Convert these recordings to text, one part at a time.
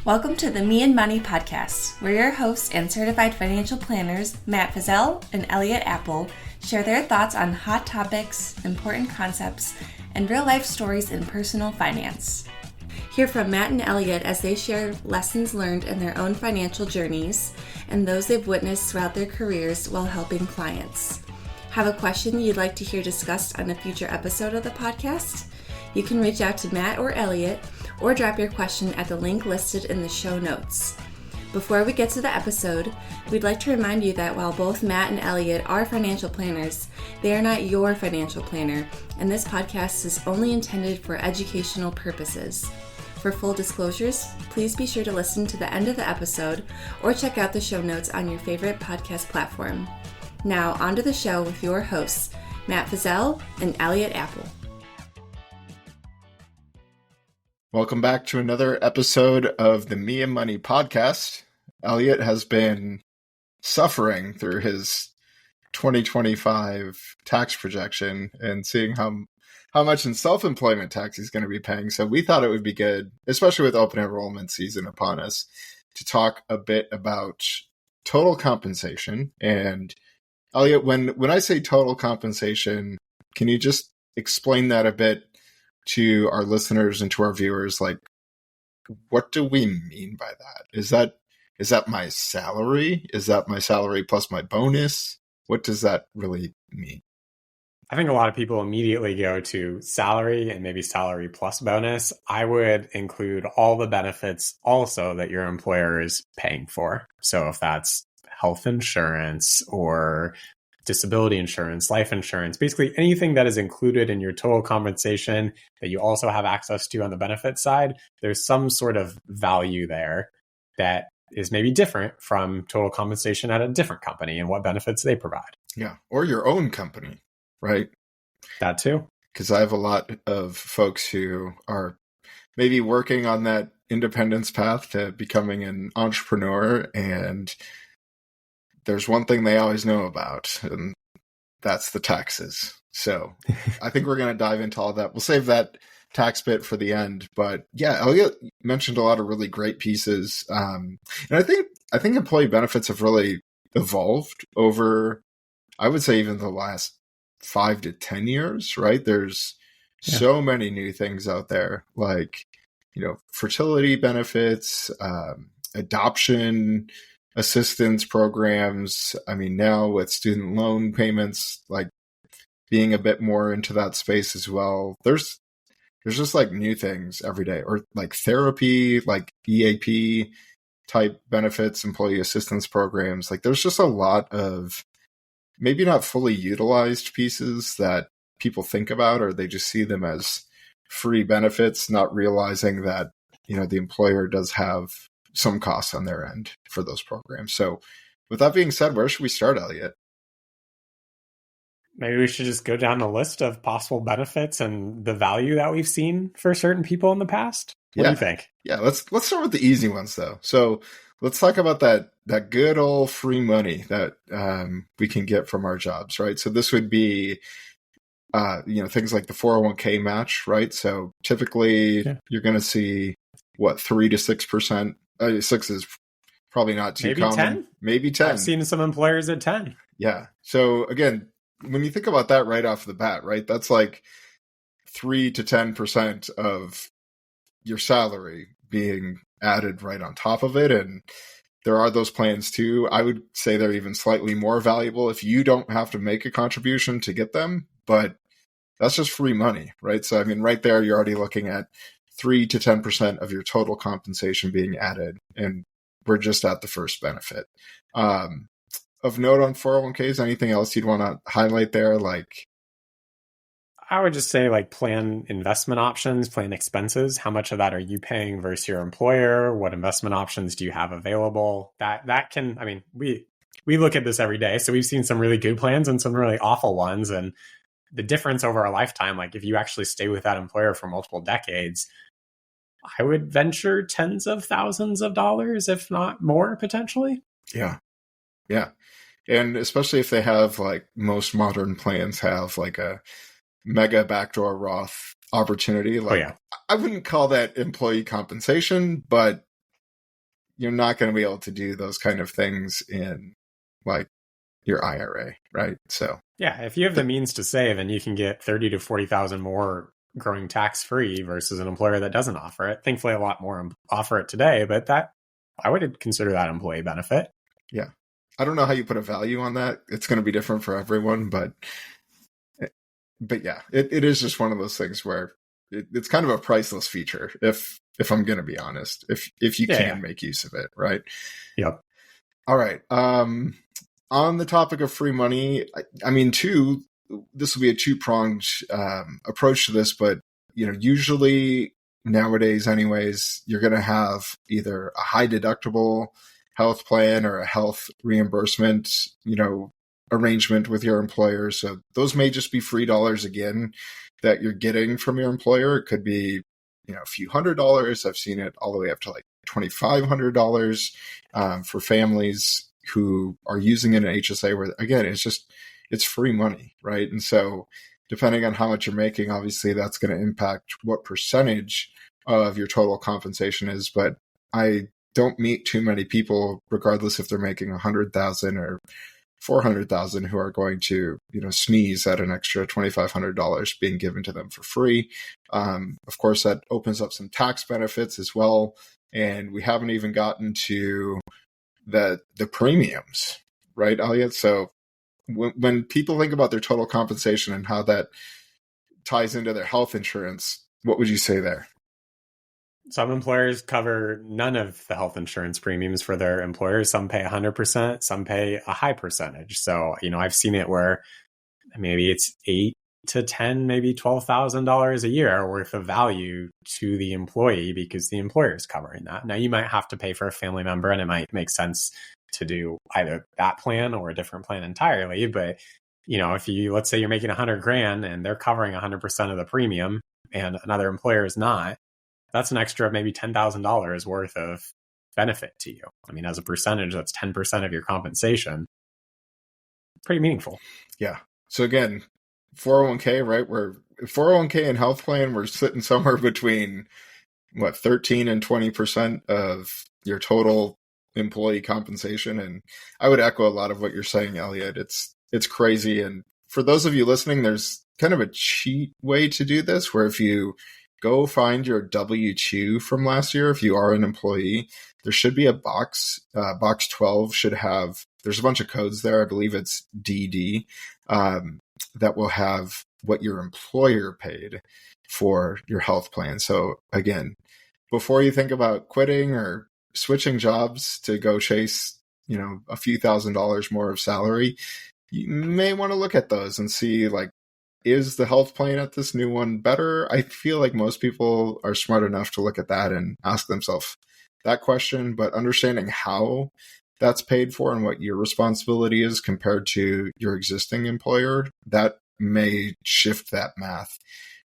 Welcome to the Me and Money podcast, where your hosts and certified financial planners, Matt Fizell and Elliott Appel, share their thoughts on hot topics, important concepts, and real-life stories in personal finance. Hear from Matt and Elliott as they share lessons learned in their own financial journeys and those they've witnessed throughout their careers while helping clients. Have a question you'd like to hear discussed on a future episode of the podcast? You can reach out to Matt or Elliott or drop your question at the link listed in the show notes. Before we get to the episode, we'd like to remind you that while both Matt and Elliott are financial planners, they are not your financial planner, and this podcast is only intended for educational purposes. For full disclosures, please be sure to listen to the end of the episode or check out the show notes on your favorite podcast platform. Now, on to the show with your hosts, Matt Fizell and Elliott Appel. Welcome back to another episode of the Me and Money podcast. Elliott has been suffering through his 2025 tax projection and seeing how much in self-employment tax he's going to be paying. So we thought it would be good, especially with open enrollment season upon us, to talk a bit about total compensation. And Elliott, when I say total compensation, can you just explain that a bit to our listeners and to our viewers? Like, what do we mean by that? Is that my salary? Is that my salary plus my bonus? What does that really mean? I think a lot of people immediately go to salary and maybe salary plus bonus. I would include all the benefits also that your employer is paying for. So if that's health insurance or disability insurance, life insurance, basically anything that is included in your total compensation that you also have access to on the benefit side, there's some sort of value there that is maybe different from total compensation at a different company and what benefits they provide. Yeah, or your own company, right? That too. Because I have a lot of folks who are maybe working on that independence path to becoming an entrepreneur, and there's one thing they always know about, and that's the taxes. So I think we're going to dive into all that. We'll save that tax bit for the end. But yeah, Elliott mentioned a lot of really great pieces. And I think employee benefits have really evolved over, I would say, even the last 5 to 10 years, right? There's so many new things out there, like, fertility benefits, adoption assistance programs. I mean, now with student loan payments, like being a bit more into that space as well. There's just like new things every day, or like therapy, like EAP type benefits, employee assistance programs. Like there's just a lot of maybe not fully utilized pieces that people think about, or they just see them as free benefits, not realizing that, the employer does have some costs on their end for those programs. So with that being said, where should we start, Elliott? Maybe we should just go down the list of possible benefits and the value that we've seen for certain people in the past. What do you think? Yeah, let's start with the easy ones though. So let's talk about that good old free money that we can get from our jobs, right? So this would be things like the 401k match, right? So typically you're going to see 3 to 6%. 6 is probably not too maybe common. 10? Maybe 10. I've seen some employers at 10. Yeah. So again, when you think about that right off the bat, right, that's like 3 to 10% of your salary being added right on top of it. And there are those plans too. I would say they're even slightly more valuable if you don't have to make a contribution to get them, but that's just free money, right? So I mean, right there, you're already looking at 3 to 10% of your total compensation being added, and we're just at the first benefit. Of note on 401ks, anything else you'd want to highlight there? Like, I would just say plan investment options, plan expenses. How much of that are you paying versus your employer? What investment options do you have available? That can, I mean, we look at this every day. So we've seen some really good plans and some really awful ones. And the difference over a lifetime, like if you actually stay with that employer for multiple decades, I would venture tens of thousands of dollars, if not more, potentially. Yeah. Yeah. And especially if they have, like most modern plans have like a mega backdoor Roth opportunity. Like, I wouldn't call that employee compensation, but you're not going to be able to do those kind of things in like your IRA, right? So yeah, if you have the means to save and you can get 30 to 40,000 more growing tax free versus an employer that doesn't offer it. Thankfully, a lot more offer it today, but that I would consider that employee benefit. Yeah. I don't know how you put a value on that. It's going to be different for everyone, but yeah, it is just one of those things where it's kind of a priceless feature. If I'm going to be honest, if you can make use of it, right? Yep. All right. On the topic of free money, I mean, this will be a two-pronged approach to this, but usually nowadays, anyways, you're going to have either a high deductible health plan or a health reimbursement, arrangement with your employer. So those may just be free dollars again that you're getting from your employer. It could be, a few $100s. I've seen it all the way up to like $2,500 for families who are using an HSA where, again, it's free money, right? And so depending on how much you're making, obviously that's going to impact what percentage of your total compensation is. But I don't meet too many people, regardless if they're making 100,000 or 400,000, who are going to, sneeze at an extra $2,500 being given to them for free. Of course, that opens up some tax benefits as well. And we haven't even gotten to the premiums, right, Elliott? So when people think about their total compensation and how that ties into their health insurance, what would you say there? Some employers cover none of the health insurance premiums for their employers. Some pay 100%, some pay a high percentage. So, I've seen it where maybe it's $8,000 to $10,000, maybe $12,000 a year worth of value to the employee because the employer is covering that. Now, you might have to pay for a family member, and it might make sense to do either that plan or a different plan entirely. But, if let's say you're making $100,000 and they're covering 100% of the premium and another employer is not, that's an extra maybe $10,000 worth of benefit to you. I mean, as a percentage, that's 10% of your compensation. Pretty meaningful. Yeah. So again, 401k, right? 401k and health plan, we're sitting somewhere between 13 and 20% of your total employee compensation. And I would echo a lot of what you're saying, Elliott. It's crazy. And for those of you listening, there's kind of a cheat way to do this, where if you go find your W-2 from last year, if you are an employee, there should be a box. Box 12 should have, there's a bunch of codes there. I believe it's DD, that will have what your employer paid for your health plan. So again, before you think about quitting or switching jobs to go chase, a few $1,000s more of salary, you may want to look at those and see, like, is the health plan at this new one better? I feel like most people are smart enough to look at that and ask themselves that question, but understanding how that's paid for and what your responsibility is compared to your existing employer, that may shift that math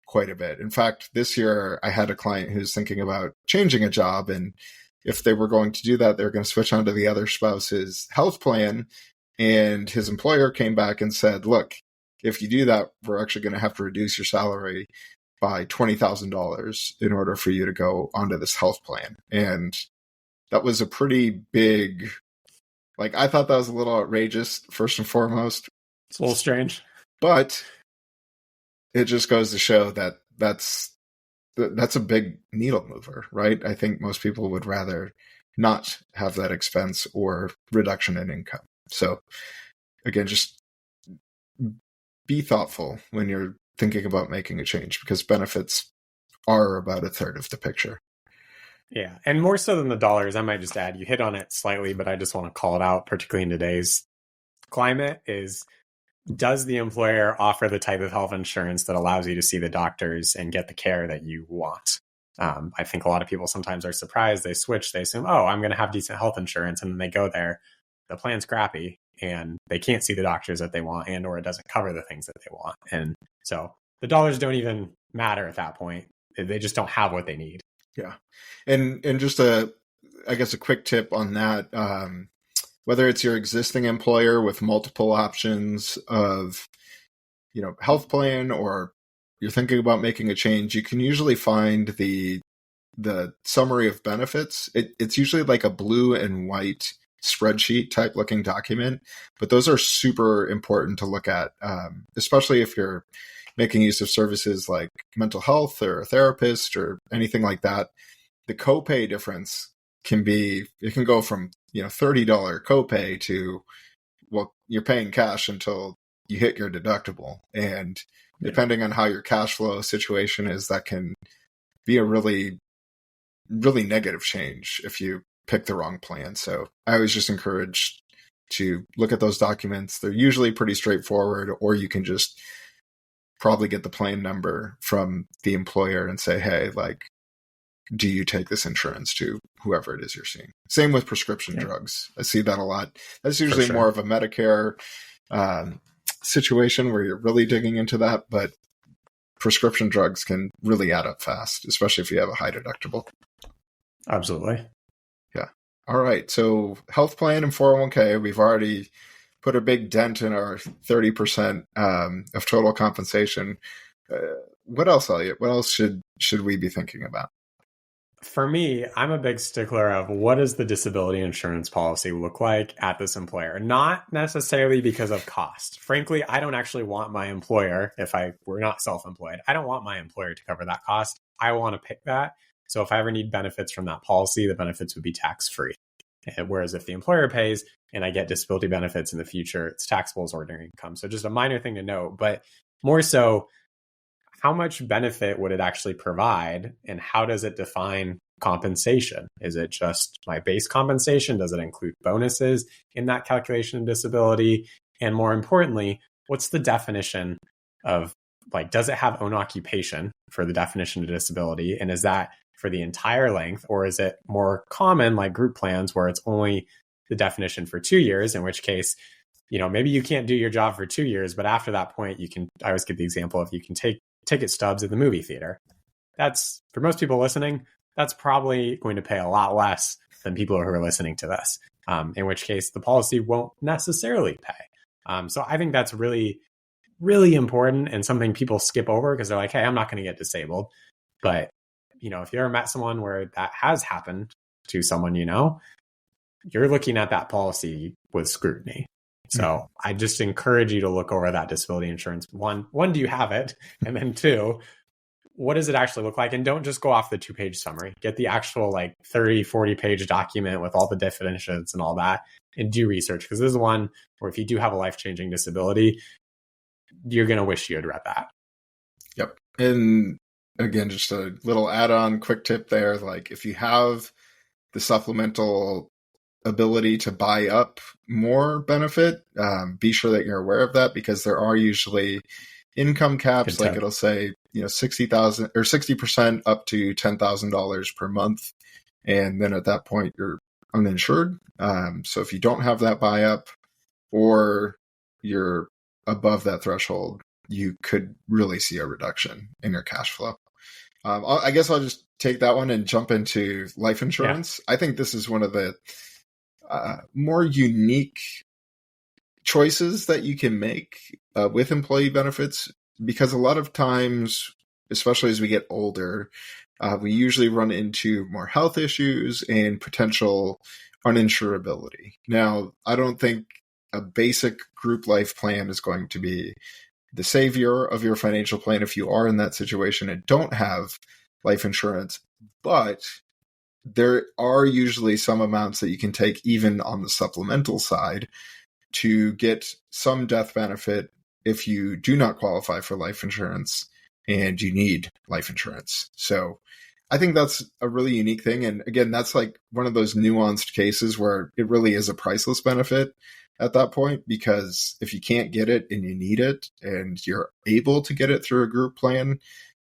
quite a bit. In fact, this year I had a client who's thinking about changing a job, and if they were going to do that, they're going to switch onto the other spouse's health plan, and his employer came back and said, look, if you do that, we're actually going to have to reduce your salary by $20,000 in order for you to go onto this health plan. And that was a pretty big, I thought that was a little outrageous, first and foremost. It's a little strange. But it just goes to show that that's a big needle mover, right? I think most people would rather not have that expense or reduction in income. So again, just be thoughtful when you're thinking about making a change, because benefits are about a third of the picture. Yeah. And more so than the dollars, I might just add, you hit on it slightly, but I just want to call it out, particularly in today's climate, is, does the employer offer the type of health insurance that allows you to see the doctors and get the care that you want? I think a lot of people sometimes are surprised. They switch, they assume, I'm going to have decent health insurance. And then they go there, the plan's crappy, and they can't see the doctors that they want, and or it doesn't cover the things that they want. And so the dollars don't even matter at that point. They just don't have what they need. Yeah. And just a quick tip on that, whether it's your existing employer with multiple options of, health plan, or you're thinking about making a change, you can usually find the the summary of benefits, it's usually like a blue and white spreadsheet type looking document, but those are super important to look at, especially if you're making use of services like mental health or a therapist or anything like that. The copay difference can go from, $30 copay to, well, you're paying cash until you hit your deductible. And depending on how your cash flow situation is, that can be a really, really negative change if you pick the wrong plan. So I always just encourage to look at those documents. They're usually pretty straightforward, or you can just probably get the plan number from the employer and say, hey, like, do you take this insurance to whoever it is you're seeing? Same with prescription drugs. I see that a lot. That's usually more of a Medicare situation where you're really digging into that, but prescription drugs can really add up fast, especially if you have a high deductible. Absolutely. Yeah. All right. So health plan and 401k, we've already put a big dent in our 30% of total compensation. What else, Elliott? What else should we be thinking about? For me, I'm a big stickler of what does the disability insurance policy look like at this employer? Not necessarily because of cost. Frankly, I don't actually want my employer, if I were not self-employed, I don't want my employer to cover that cost. I want to pick that. So if I ever need benefits from that policy, the benefits would be tax-free. Whereas if the employer pays and I get disability benefits in the future, it's taxable as ordinary income. So just a minor thing to note, but more so, how much benefit would it actually provide, and how does it define compensation? Is it just my base compensation? Does it include bonuses in that calculation of disability? And more importantly, what's the definition of, like, does it have own occupation for the definition of disability? And is that for the entire length, or is it more common like group plans where it's only the definition for 2 years, in which case, maybe you can't do your job for 2 years, but after that point, I always give the example of you can take ticket stubs at the movie theater. That's, for most people listening, that's probably going to pay a lot less than people who are listening to this, in which case the policy won't necessarily pay. So I think that's really, really important and something people skip over because they're like, hey, I'm not going to get disabled. But, if you ever met someone where that has happened to someone, you're looking at that policy with scrutiny. So I just encourage you to look over that disability insurance. One, do you have it? And then two, what does it actually look like? And don't just go off the 2-page summary. Get the actual 30, 40-page document with all the definitions and all that, and do research. Because this is one where if you do have a life-changing disability, you're going to wish you had read that. Yep. And again, just a little add-on quick tip there. Like, if you have the supplemental ability to buy up more benefit, be sure that you're aware of that, because there are usually income caps. Like, it'll say, 60,000 or 60% up to $10,000 per month. And then at that point, you're uninsured. So if you don't have that buy up, or you're above that threshold, you could really see a reduction in your cash flow. I guess I'll just take that one and jump into life insurance. Yeah. I think this is one of the more unique choices that you can make with employee benefits, because a lot of times, especially as we get older, we usually run into more health issues and potential uninsurability. Now, I don't think a basic group life plan is going to be the savior of your financial plan if you are in that situation and don't have life insurance, but there are usually some amounts that you can take even on the supplemental side to get some death benefit if you do not qualify for life insurance and you need life insurance. So I think that's a really unique thing. And again, that's like one of those nuanced cases where it really is a priceless benefit at that point, because if you can't get it and you need it and you're able to get it through a group plan,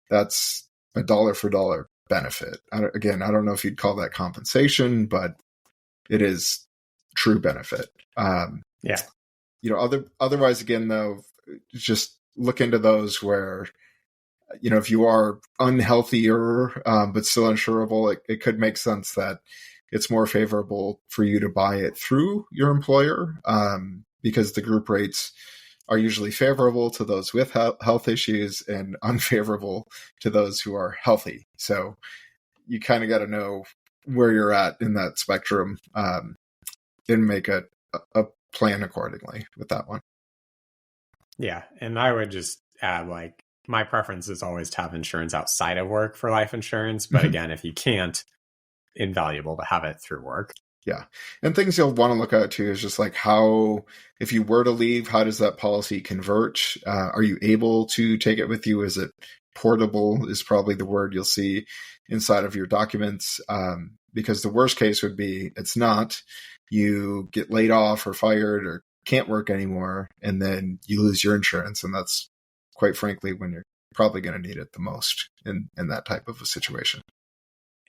that's a dollar for dollar benefit. I don't know if you'd call that compensation, but it is true benefit. Otherwise, again, though, just look into those where, if you are unhealthier, but still insurable, it could make sense that it's more favorable for you to buy it through your employer, because the group rates are usually favorable to those with health issues and unfavorable to those who are healthy. So you kind of got to know where you're at in that spectrum, and make a plan accordingly with that one. Yeah. And I would just add, like, my preference is always to have insurance outside of work for life insurance. But again, if you can't, invaluable to have it through work. Yeah. And things you'll want to look at too is just like how, if you were to leave, how does that policy convert? Are you able to take it with you? Is it portable is probably the word you'll see inside of your documents. Because the worst case would be it's not. You get laid off or fired or can't work anymore, and then you lose your insurance. And that's quite frankly when you're probably going to need it the most in that type of a situation.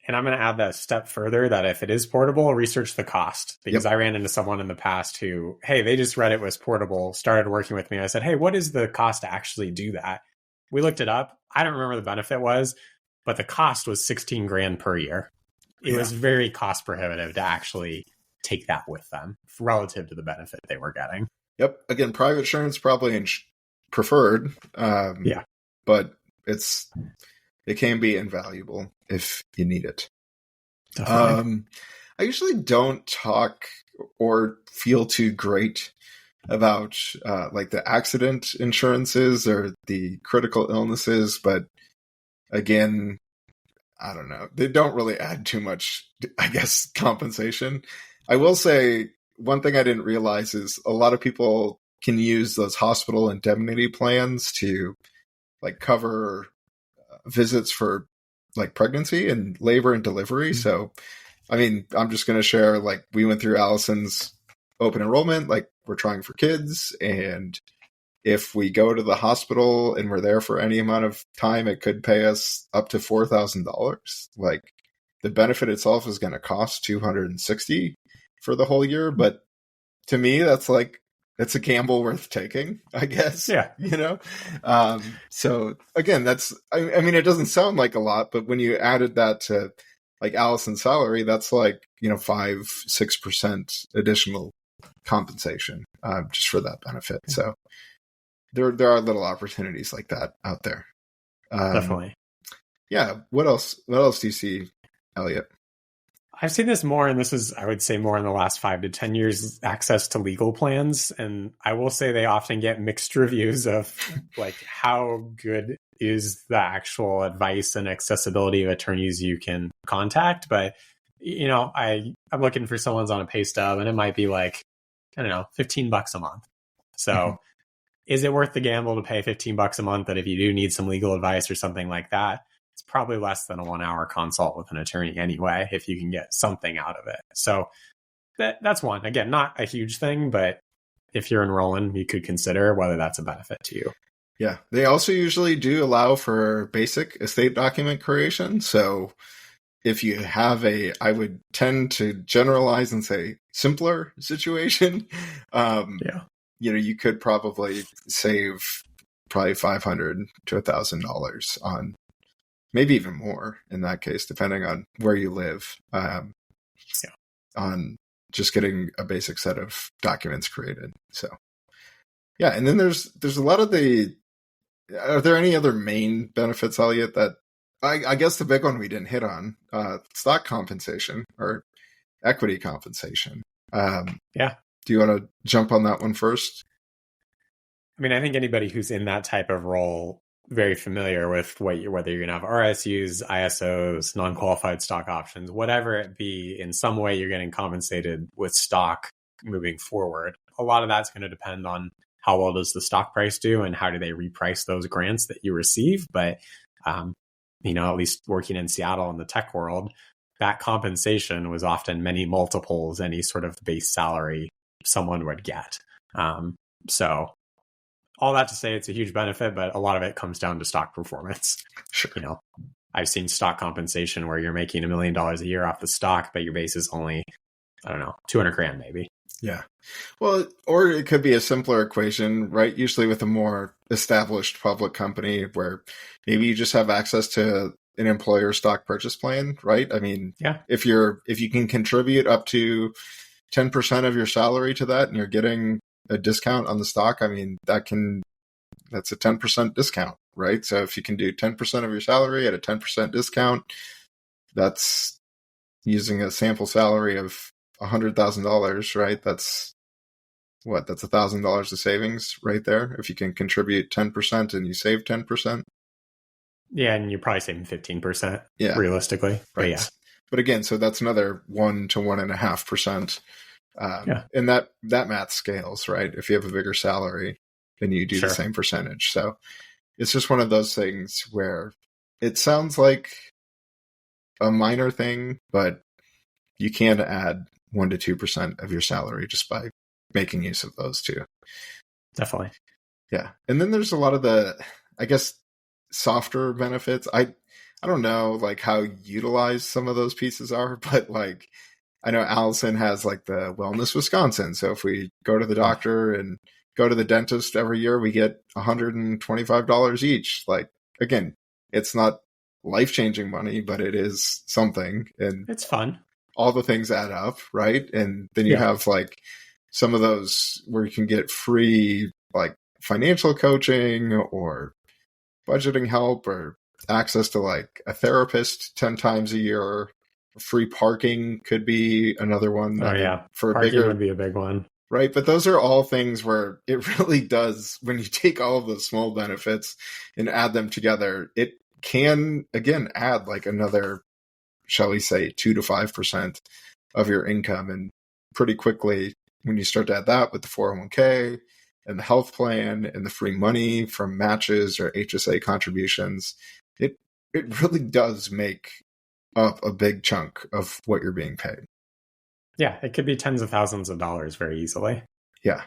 And I'm going to add that step further, that if it is portable, research the cost. Because I ran into someone in the past who, hey, they just read it was portable, started working with me. I said, hey, what is the cost to actually do that? We looked it up. I don't remember the benefit was, but the cost was $16,000 per year. It was very cost prohibitive to actually take that with them relative to the benefit they were getting. Yep. Again, private insurance probably preferred. But it can be invaluable if you need it. I usually don't talk or feel too great about like the accident insurances or the critical illnesses, but again, I don't know. They don't really add too much, I guess, compensation. I will say one thing I didn't realize is a lot of people can use those hospital indemnity plans to like cover visits for like pregnancy and labor and delivery. Mm-hmm. So, I mean, I'm just going to share, like, we went through Allison's open enrollment, like we're trying for kids. And if we go to the hospital and we're there for any amount of time, it could pay us up to $4,000. Like the benefit itself is going to cost $260 for the whole year. But to me, that's like, it's a gamble worth taking, I guess. Yeah. You know? So again, that's, I mean, it doesn't sound like a lot, but when you added that to like Allison's salary, that's like, 5-6% additional compensation, just for that benefit. So there are little opportunities like that out there. Definitely. Yeah. What else do you see, Elliott? I've seen this more, and this is, I would say, more in the last 5 to 10 years, access to legal plans. And I will say they often get mixed reviews of like how good is the actual advice and accessibility of attorneys you can contact. But, I'm looking for someone's on a pay stub and it might be like, I don't know, $15 a month. So is it worth the gamble to pay $15 a month that if you do need some legal advice or something like that, it's probably less than a 1-hour consult with an attorney anyway, if you can get something out of it. So that's one. Again, not a huge thing, but if you're enrolling, you could consider whether that's a benefit to you. Yeah. They also usually do allow for basic estate document creation. So if you have I would tend to generalize and say simpler situation, you could probably save probably $500 to $1,000 on, maybe even more in that case, depending on where you live, on just getting a basic set of documents created. So, yeah. And then there's a lot of are there any other main benefits, Elliott, that I guess the big one we didn't hit on, stock compensation or equity compensation. Do you want to jump on that one first? I mean, I think anybody who's in that type of role, very familiar with whether you're going to have RSUs, ISOs, non-qualified stock options, whatever it be, in some way you're getting compensated with stock moving forward. A lot of that's going to depend on how well does the stock price do and how do they reprice those grants that you receive. But, at least working in Seattle in the tech world, that compensation was often many multiples any sort of base salary someone would get. So all that to say, it's a huge benefit, but a lot of it comes down to stock performance. Sure. I've seen stock compensation where you're making $1 million a year off the stock, but your base is only, I don't know, $200,000 maybe. Yeah. Well, or it could be a simpler equation, right? Usually with a more established public company where maybe you just have access to an employer stock purchase plan, right? I mean, if you can contribute up to 10% of your salary to that and you're getting a discount on the stock, I mean, that's a 10% discount, right? So if you can do 10% of your salary at a 10% discount, that's using a sample salary of $100,000, right? That's $1,000 of savings right there. If you can contribute 10% and you save 10%. Yeah, and you're probably saving 15%, yeah, realistically. Right. But But again, so that's another 1 to 1.5%. And that math scales, right? If you have a bigger salary, then you do the same percentage. So it's just one of those things where it sounds like a minor thing, but you can add 1 to 2% of your salary just by making use of those two. Definitely. Yeah. And then there's a lot of the, I guess, softer benefits. I don't know like how utilized some of those pieces are, but like I know Allison has like the Wellness Wisconsin. So if we go to the doctor and go to the dentist every year, we get $125 each. Like, again, it's not life-changing money, but it is something. And it's fun. All the things add up, right? And then you have like some of those where you can get free like financial coaching or budgeting help or access to like a therapist 10 times a year. Free parking could be another one. For parking would be a big one. Right. But those are all things where it really does, when you take all of those small benefits and add them together, it can, again, add like another, shall we say, 2 to 5% of your income. And pretty quickly, when you start to add that with the 401k and the health plan and the free money from matches or HSA contributions, it really does make up a big chunk of what you're being paid. Yeah, it could be tens of thousands of dollars very easily. Yeah.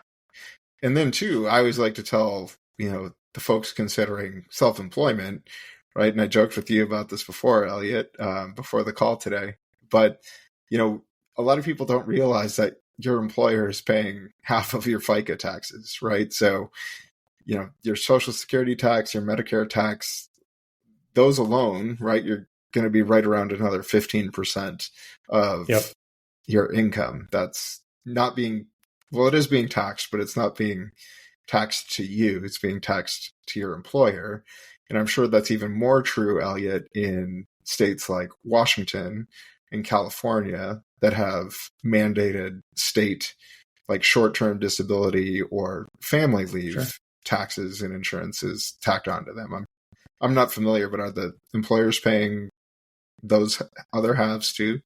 And then too, I always like to tell, the folks considering self-employment, right? And I joked with you about this before, Elliott, before the call today. But, a lot of people don't realize that your employer is paying half of your FICA taxes, right? So, your Social Security tax, your Medicare tax, those alone, right? You're going to be right around another 15% of your income. That's not being, it is being taxed, but it's not being taxed to you. It's being taxed to your employer. And I'm sure that's even more true, Elliott, in states like Washington and California that have mandated state like short-term disability or family leave taxes and insurances tacked onto them. I'm not familiar, but are the employers paying those other halves too?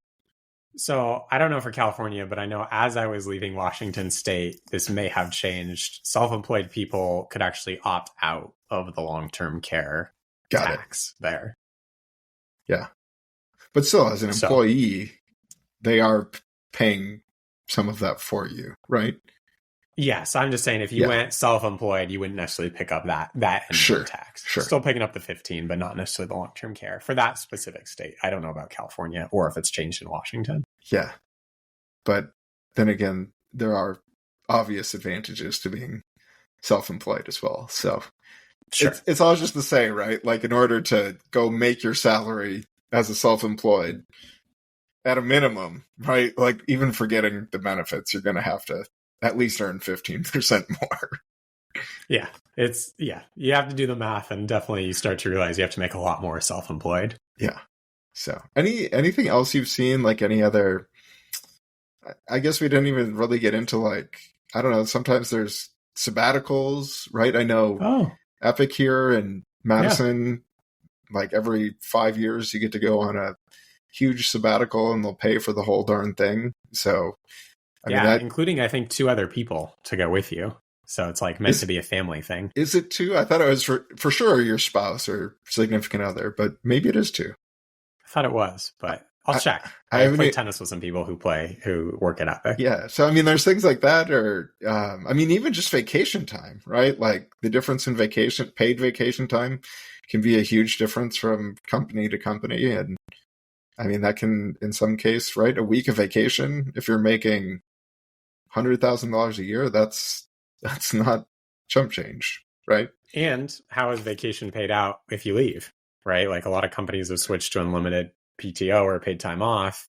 So I don't know for California, but I know as I was leaving Washington State, this may have changed. Self-employed people could actually opt out of the long-term care tax there. Yeah. But still, as an employee, they are paying some of that for you, right? Yes, I'm just saying if you went self-employed, you wouldn't necessarily pick up that end of tax. Still picking up the 15, but not necessarily the long-term care for that specific state. I don't know about California or if it's changed in Washington. Yeah. But then again, there are obvious advantages to being self-employed as well. So it's all just to say, right? Like in order to go make your salary as a self-employed, at a minimum, right? Like even forgetting the benefits, you're going to have to at least earn 15% more. Yeah. You have to do the math and definitely you start to realize you have to make a lot more self-employed. Yeah. So anything else you've seen, like any other, I guess we didn't even really get into like, I don't know, sometimes there's sabbaticals, right? I know Epic here in Madison, like every 5 years you get to go on a huge sabbatical and they'll pay for the whole darn thing. So I mean, including I think 2 other people to go with you. So it's like meant to be a family thing. Is it 2? I thought it was for sure your spouse or significant other, but maybe it is 2. I thought it was, but I'll check. I play tennis with some people who work at Epic. Yeah. So, I mean, there's things like that, or, even just vacation time, right? Like the difference in paid vacation time can be a huge difference from company to company. And I mean, that can, in some case, right? A week of vacation, if you're making $100,000 a year, that's not chump change, right? And how is vacation paid out if you leave, right? Like a lot of companies have switched to unlimited PTO or paid time off,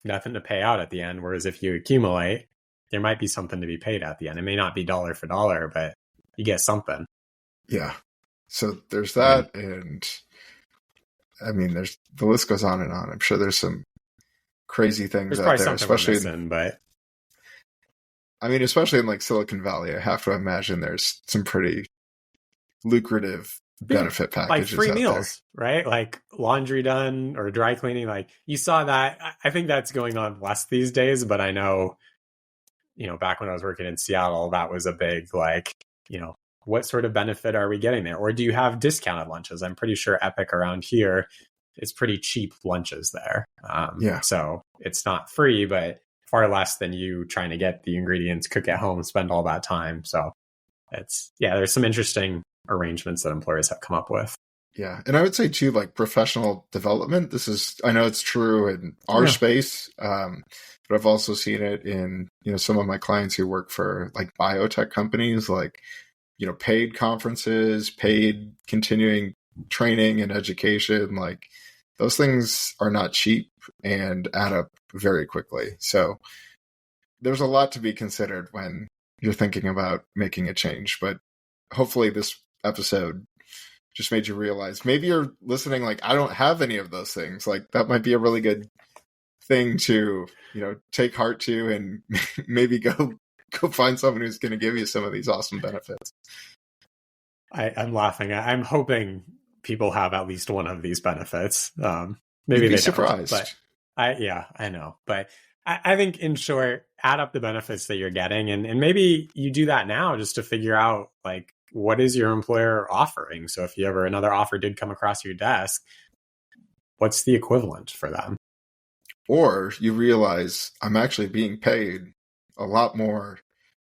nothing to pay out at the end. Whereas if you accumulate, there might be something to be paid at the end. It may not be dollar for dollar, but you get something. Yeah. So there's that. And I mean, the list goes on and on. I'm sure there's some crazy things There's out probably there, something especially we're missing, but especially in like Silicon Valley. I have to imagine there's some pretty lucrative benefit packages, like free out meals, right? Like laundry done or dry cleaning. Like you saw that. I think that's going on less these days, but I know, back when I was working in Seattle, that was a big, like, what sort of benefit are we getting there? Or do you have discounted lunches? I'm pretty sure Epic around here is pretty cheap lunches there. So it's not free, but far less than you trying to get the ingredients, cook at home, spend all that time. So there's some interesting arrangements that employers have come up with. Yeah. And I would say too, like professional development, I know it's true in our space, but I've also seen it in, some of my clients who work for like biotech companies, like, paid conferences, paid continuing training and education. Like those things are not cheap and add up very quickly. So there's a lot to be considered when you're thinking about making a change. But hopefully this episode just made you realize maybe you're listening like, I don't have any of those things. Like that might be a really good thing to, take heart to and maybe go find someone who's going to give you some of these awesome benefits. I'm laughing. I'm hoping people have at least one of these benefits. Maybe you'd be they surprised. Don't, but I know. But I think in short, add up the benefits that you're getting, and maybe you do that now just to figure out like, what is your employer offering? So if another offer did come across your desk, what's the equivalent for them? Or you realize I'm actually being paid a lot more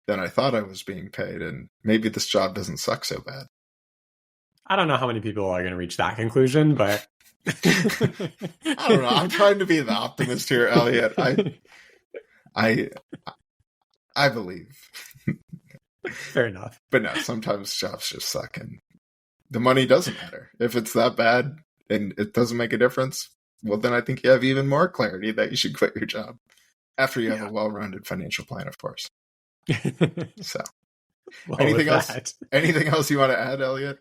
than I thought I was being paid, and maybe this job doesn't suck so bad. I don't know how many people are going to reach that conclusion, but I don't know. I'm trying to be the optimist here, Elliott. I believe. Fair enough. But no, sometimes jobs just suck and the money doesn't matter. If it's that bad and it doesn't make a difference, well, then I think you have even more clarity that you should quit your job after you have a well-rounded financial plan, of course. So anything else you want to add, Elliott?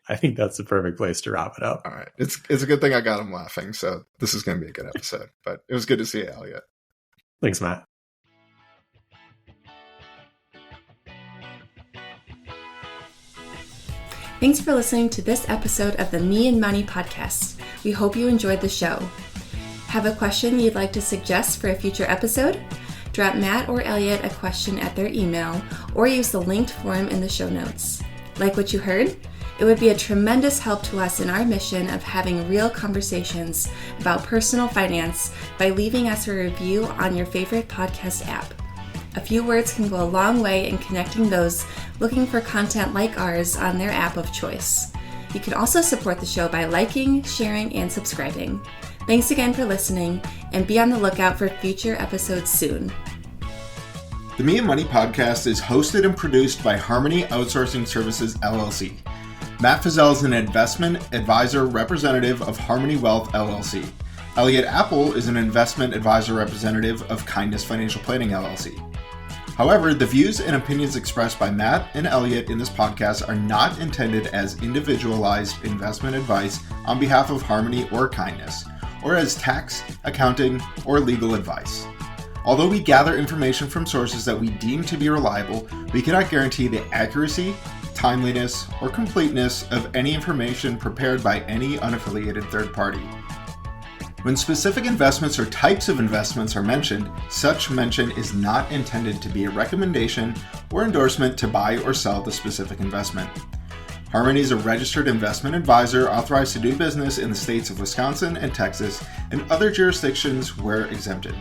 I think that's the perfect place to wrap it up. All right. It's a good thing I got him laughing. So this is going to be a good episode, but it was good to see you, Elliott. Thanks, Matt. Thanks for listening to this episode of the Me and Money podcast. We hope you enjoyed the show. Have a question you'd like to suggest for a future episode? Drop Matt or Elliott a question at their email or use the linked form in the show notes. Like what you heard? It would be a tremendous help to us in our mission of having real conversations about personal finance by leaving us a review on your favorite podcast app. A few words can go a long way in connecting those looking for content like ours on their app of choice. You can also support the show by liking, sharing, and subscribing. Thanks again for listening, and be on the lookout for future episodes soon. The Me and Money podcast is hosted and produced by Harmony Outsourcing Services LLC. Matt Fizell is an investment advisor representative of Harmony Wealth LLC. Elliott Appel is an investment advisor representative of Kindness Financial Planning LLC. However, the views and opinions expressed by Matt and Elliott in this podcast are not intended as individualized investment advice on behalf of Harmony or Kindness, or as tax, accounting, or legal advice. Although we gather information from sources that we deem to be reliable, we cannot guarantee the accuracy, timeliness, or completeness of any information prepared by any unaffiliated third party. When specific investments or types of investments are mentioned, such mention is not intended to be a recommendation or endorsement to buy or sell the specific investment. Harmony is a registered investment advisor authorized to do business in the states of Wisconsin and Texas and other jurisdictions where exempted.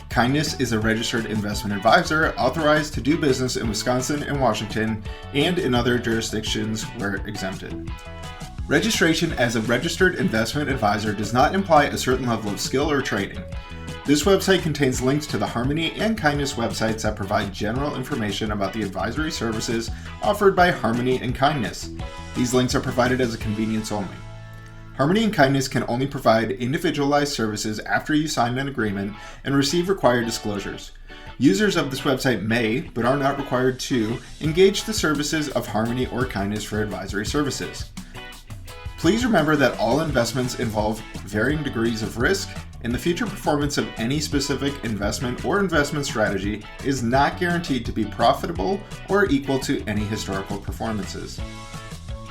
Kindness is a registered investment advisor authorized to do business in Wisconsin and Washington and in other jurisdictions where exempted. Registration as a registered investment advisor does not imply a certain level of skill or training. This website contains links to the Harmony and Kindness websites that provide general information about the advisory services offered by Harmony and Kindness. These links are provided as a convenience only. Harmony and Kindness can only provide individualized services after you sign an agreement and receive required disclosures. Users of this website may, but are not required to, engage the services of Harmony or Kindness for advisory services. Please remember that all investments involve varying degrees of risk, and the future performance of any specific investment or investment strategy is not guaranteed to be profitable or equal to any historical performances.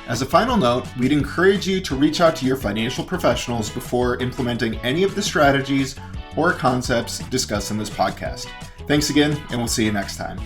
As a final note, we'd encourage you to reach out to your financial professionals before implementing any of the strategies or concepts discussed in this podcast. Thanks again, and we'll see you next time.